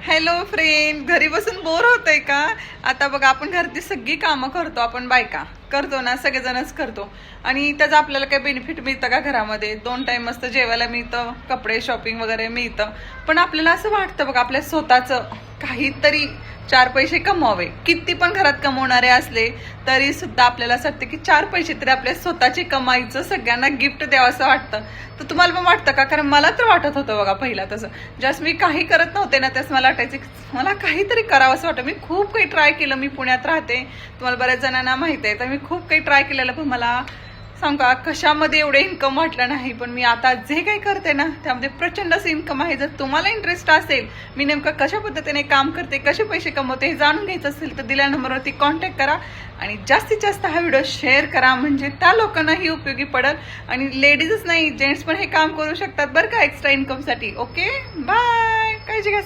Hello friend, घरी बसून bore होतंय का? आता बघा, आपण घरातली सगळी कामं करतो, आपण बायका करतो ना, सगळेजणच करतो. आणि त्याचं आपल्याला काही बेनिफिट मिळतं का? घरामध्ये 2 टाइम मस्त जेवायला मिळतं, कपडे शॉपिंग वगैरे मिळतं. पण आपल्याला असं वाटतं बघा, आपल्या स्वतःचं काहीतरी 4 पैसे कमवावे. किती पण घरात कमवणारे असले तरी सुद्धा आपल्याला असं वाटतं की 4 पैसे तरी आपल्या स्वतःचे कमाईचं सगळ्यांना गिफ्ट द्यावं असं वाटतं. तर तुम्हाला पण वाटतं का? कारण मला तर वाटत होतं बघा पहिला तसं. ज्यास मी काही करत नव्हते ना, त्यास मला वाटायचं की मला काहीतरी करावं असं वाटतं. मी खूप काही ट्राय केलं. मी पुण्यात राहते, तुम्हाला बऱ्याच जणांना माहिती आहे. तर मी खूप काही ट्राय केलेलं, पण मला सांगा कशामध्ये एवढे इन्कम वाटलं नाही. पण मी आता जे काही करते ना, त्यामध्ये प्रचंड असं इन्कम आहे. जर तुम्हाला इंटरेस्ट असेल, मी नेमकं कशा पद्धतीने काम करते, कसे पैसे कमवते हे जाणून घ्यायचं असेल, तर दिल्या नंबरवरती कॉन्टॅक्ट करा आणि जास्तीत जास्त हा व्हिडिओ शेअर करा, म्हणजे त्या लोकांनाही उपयोगी पडेल. आणि लेडीजच नाही, जेंट्स पण हे काम करू शकतात बरं का, एक्स्ट्रा इन्कमसाठी. Okay, bye. काळजी घ्या.